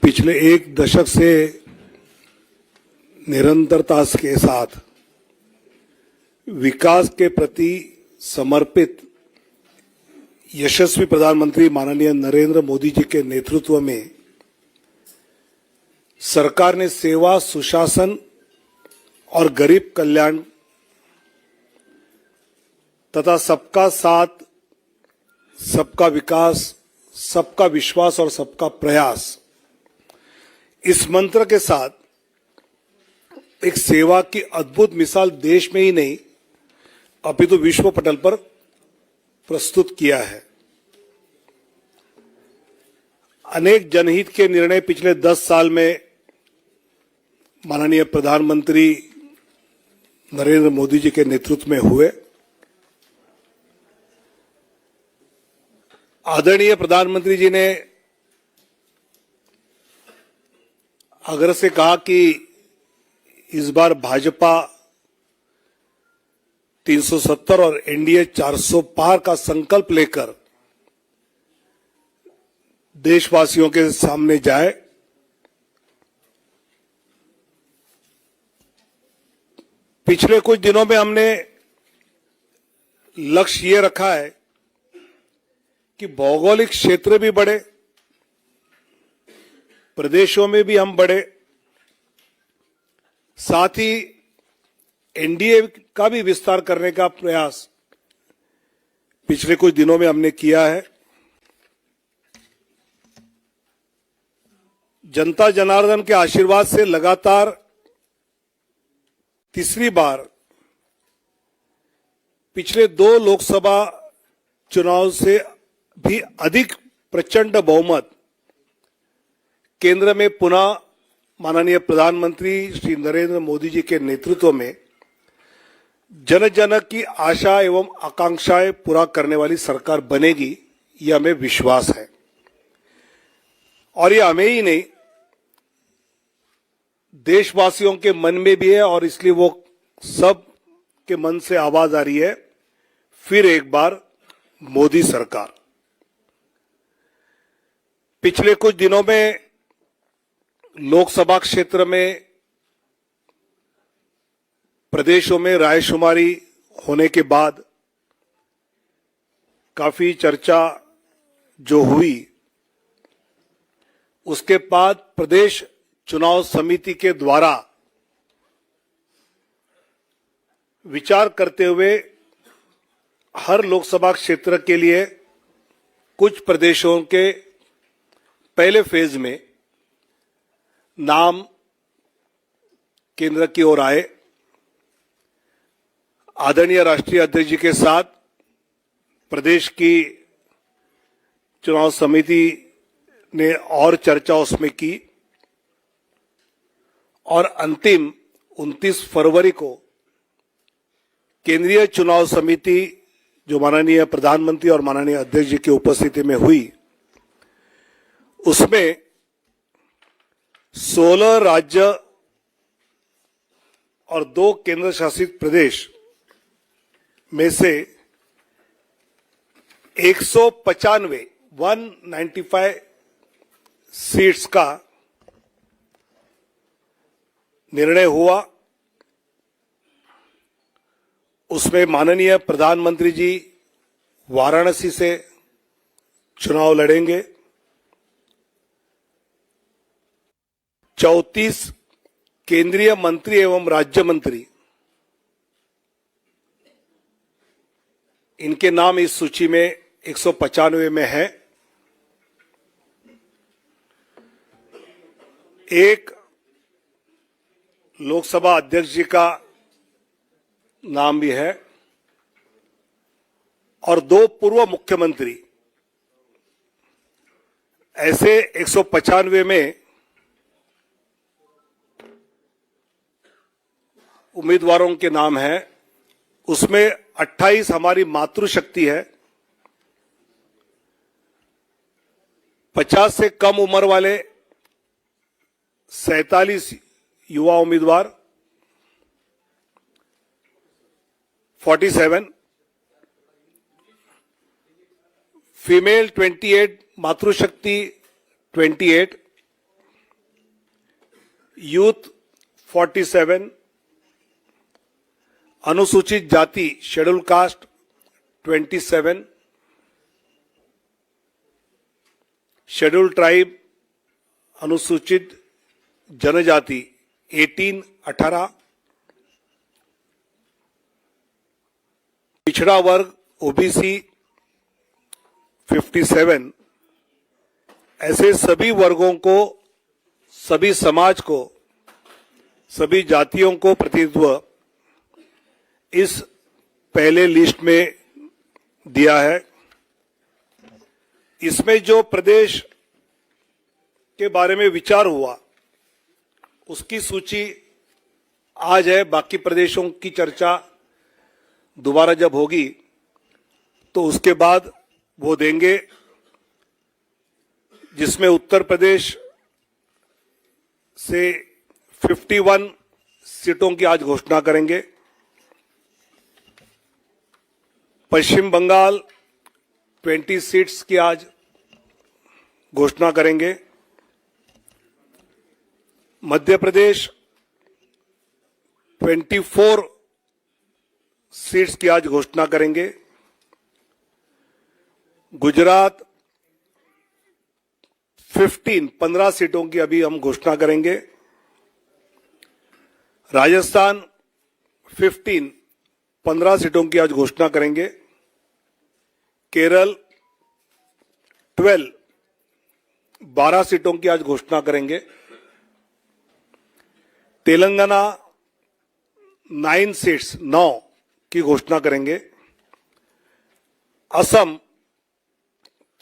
पिछले एक दशक से निरंतरता के साथ विकास के प्रति समर्पित यशस्वी प्रधानमंत्री माननीय नरेंद्र मोदी जी के नेतृत्व में सरकार ने सेवा, सुशासन और गरीब कल्याण तथा सबका साथ, सबका विकास, सबका विश्वास और सबका प्रयास, इस मंत्र के साथ एक सेवा की अद्भुत मिसाल देश में ही नहीं अपितु विश्व पटल पर प्रस्तुत किया है। अनेक जनहित के निर्णय पिछले 10 साल में माननीय प्रधानमंत्री नरेंद्र मोदी जी के नेतृत्व में हुए। आदरणीय प्रधानमंत्री जी ने आग्रह से कहा कि इस बार भाजपा 370 और एनडीए 400 पार का संकल्प लेकर देशवासियों के सामने जाए। पिछले कुछ दिनों में हमने लक्ष्य ये रखा है कि भौगोलिक क्षेत्र भी बढ़े, प्रदेशों में भी हम बढ़े, साथ ही एनडीए का भी विस्तार करने का प्रयास पिछले कुछ दिनों में हमने किया है। जनता जनार्दन के आशीर्वाद से लगातार तीसरी बार पिछले 2 लोकसभा चुनाव से भी अधिक प्रचंड बहुमत केंद्र में पुनः माननीय प्रधानमंत्री श्री नरेंद्र मोदी जी के नेतृत्व में जन जन की आशा एवं आकांक्षाएं पूरा करने वाली सरकार बनेगी, यह हमें विश्वास है। और यह हमें ही नहीं, देशवासियों के मन में भी है और इसलिए वो सब के मन से आवाज आ रही है, फिर एक बार मोदी सरकार। पिछले कुछ दिनों में लोकसभा क्षेत्र में प्रदेशों में रायशुमारी होने के बाद काफी चर्चा जो हुई, उसके बाद प्रदेश चुनाव समिति के द्वारा विचार करते हुए हर लोकसभा क्षेत्र के लिए कुछ प्रदेशों के पहले फेज में नाम केंद्र की ओर आए। आदरणीय राष्ट्रीय अध्यक्ष जी के साथ प्रदेश की चुनाव समिति ने और चर्चा उसमें की और अंतिम 29 फरवरी को केंद्रीय चुनाव समिति जो माननीय प्रधानमंत्री और माननीय अध्यक्ष जी की उपस्थिति में हुई, उसमें 16 राज्य और 2 केंद्र शासित प्रदेश में से 195 सीट्स का निर्णय हुआ। उसमें माननीय प्रधानमंत्री जी वाराणसी से चुनाव लड़ेंगे। 34 केंद्रीय मंत्री एवं राज्य मंत्री, इनके नाम इस सूची में 195 में है। एक लोकसभा अध्यक्ष जी का नाम भी है और 2 पूर्व मुख्यमंत्री। ऐसे 195 में उम्मीदवारों के नाम हैं। उसमें 28 हमारी मातृशक्ति है, 50 से कम उम्र वाले 47 युवा उम्मीदवार, 47 फीमेल 28, मातृशक्ति 28, यूथ 47, अनुसूचित जाति शेड्यूल कास्ट 27, शेड्यूल ट्राइब अनुसूचित जनजाति 18, पिछड़ा वर्ग ओबीसी 57, ऐसे सभी वर्गों को, सभी समाज को, सभी जातियों को प्रतिनिधित्व इस पहले लिस्ट में दिया है। इसमें जो प्रदेश के बारे में विचार हुआ उसकी सूची आज है। बाकी प्रदेशों की चर्चा दोबारा जब होगी तो उसके बाद वो देंगे, जिसमें उत्तर प्रदेश से 51 सीटों की आज घोषणा करेंगे, पश्चिम बंगाल 20 सीट्स की आज घोषणा करेंगे, मध्य प्रदेश 24 सीट्स की आज घोषणा करेंगे, गुजरात 15 सीटों की अभी हम घोषणा करेंगे, राजस्थान 15 सीटों की आज घोषणा करेंगे, केरल 12 सीटों की आज घोषणा करेंगे, तेलंगाना 9 की घोषणा करेंगे, असम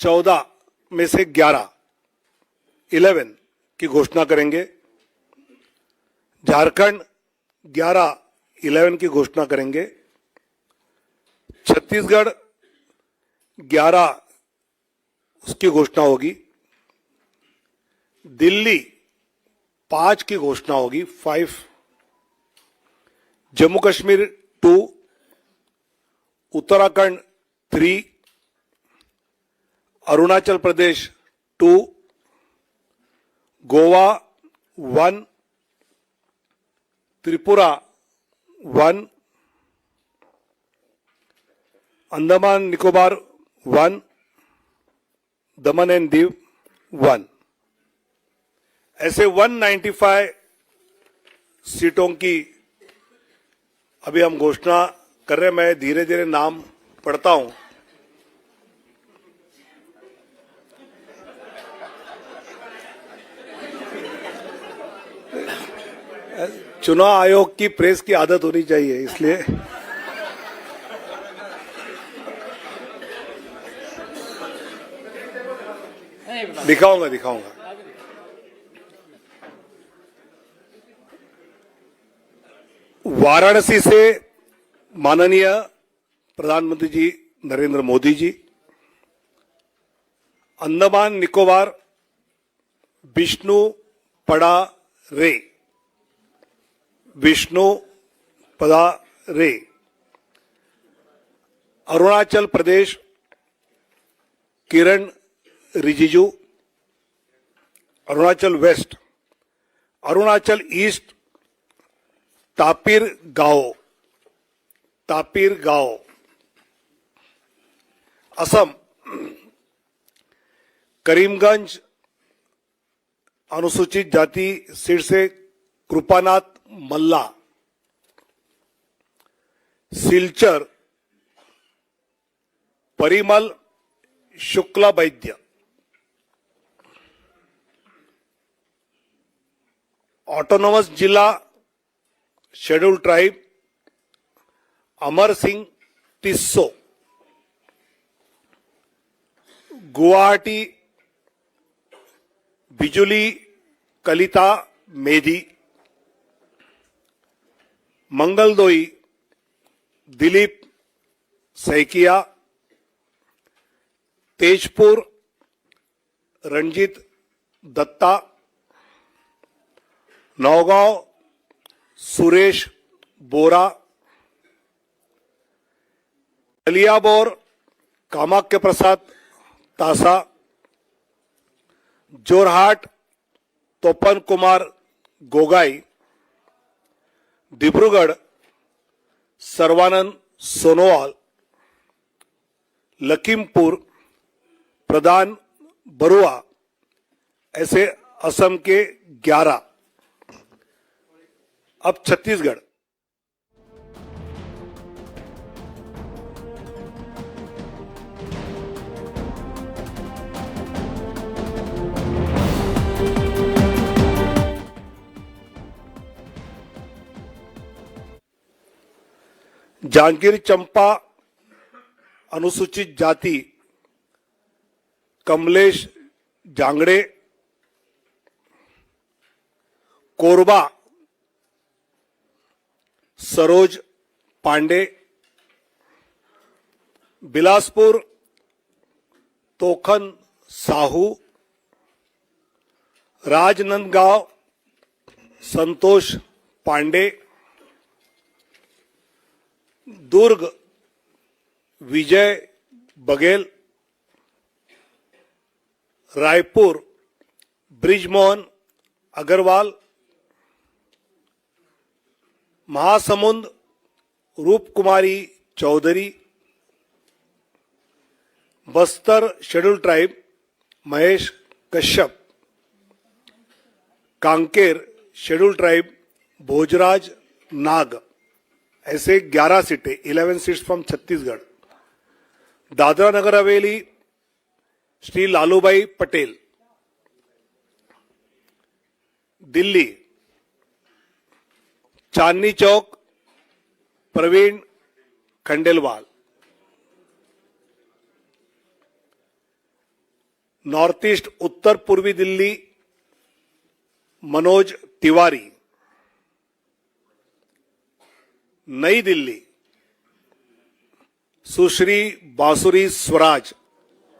14 में से 11 की घोषणा करेंगे, झारखंड 11 की घोषणा करेंगे, छत्तीसगढ़ 11 उसकी घोषणा होगी, दिल्ली 5 की घोषणा होगी, 5, जम्मू कश्मीर 2, उत्तराखंड 3, अरुणाचल प्रदेश 2, गोवा 1, त्रिपुरा 1, अंडमान निकोबार 1, दमन एंड दीव 1। ऐसे 195 सीटों की अभी हम घोषणा कर रहे हैं। मैं धीरे धीरे नाम पढ़ता हूं। चुनाव आयोग की प्रेस की आदत होनी चाहिए, इसलिए दिखाऊंगा। वाराणसी से माननीय प्रधानमंत्री जी नरेंद्र मोदी जी, अंडमान निकोबार विष्णु पड़ा रे, अरुणाचल प्रदेश किरण रिजिजू, अरुणाचल वेस्ट, अरुणाचल ईस्ट तापिर गांव, असम करीमगंज अनुसूचित जाति सीट से कृपानाथ मल्ला, सिलचर परिमल शुक्ला वैद्य, ऑटोनोमस जिला शेड्यूल ट्राइब अमर सिंह टिस्सो, गुवाहाटी बिजुली कलिता मेधी, मंगलदोई दिलीप सैकिया, तेजपुर रंजीत दत्ता, नौगांव सुरेश बोरा, कलियाबोर कामाख्य प्रसाद तासा, जोरहाट तोपन कुमार गोगाई, डिब्रूगढ़ सर्वानंद सोनोवाल, लखीमपुर प्रधान बरुआ, ऐसे असम के 11। अब छत्तीसगढ़। जांगीर चंपा अनुसूचित जाति Kamlesh Jangde, Korba Saroj Pandey, Bilaspur Tokhan Sahu, Rajnandgaon Santosh Pandey, Durg Vijay Baghel, Raipur Brijmohan Agrawal, Mahasamund Roopkumari Choudhary, Bastar schedule tribe Mahesh Kashyap, Kanker schedule tribe Bhojraj Nag, ऐसे 11 सीटें, 11 seats from Chhattisgarh. Dadra Nagar Haveli Shri Lalubhai Patel, Delhi Chandni Chowk Praveen Khandelwal, north east उत्तर पूर्वी दिल्ली मनोज तिवारी, नई दिल्ली सुश्री बांसुरी स्वराज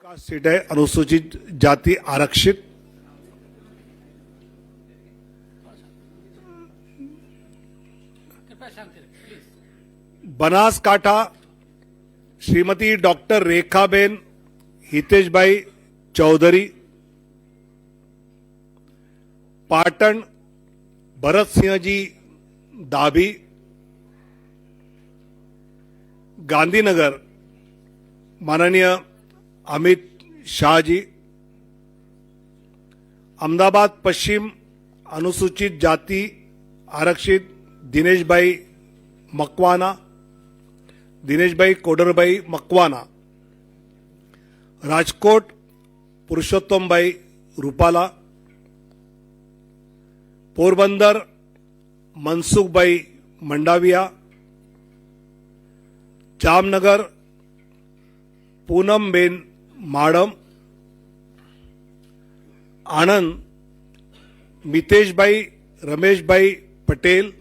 का सीट है अनुसूचित जाति आरक्षित। बनासकांठा श्रीमती डॉक्टर रेखाबेन हितेशभाई चौधरी, पाटन भरत सिंह जी दाभी, गांधीनगर माननीय अमित शाह जी, अहमदाबाद पश्चिम अनुसूचित जाति आरक्षित दिनेशभाई मकवाना, दिनेशभाई कोडरभाई मकवाना, राजकोट पुरुषोत्तमभाई रूपाला, पोरबंदर मनसुखभाई मंडाविया, जामनगर पूनमबेन माडम, आनंद मितेशभाई रमेशभाई पटेल,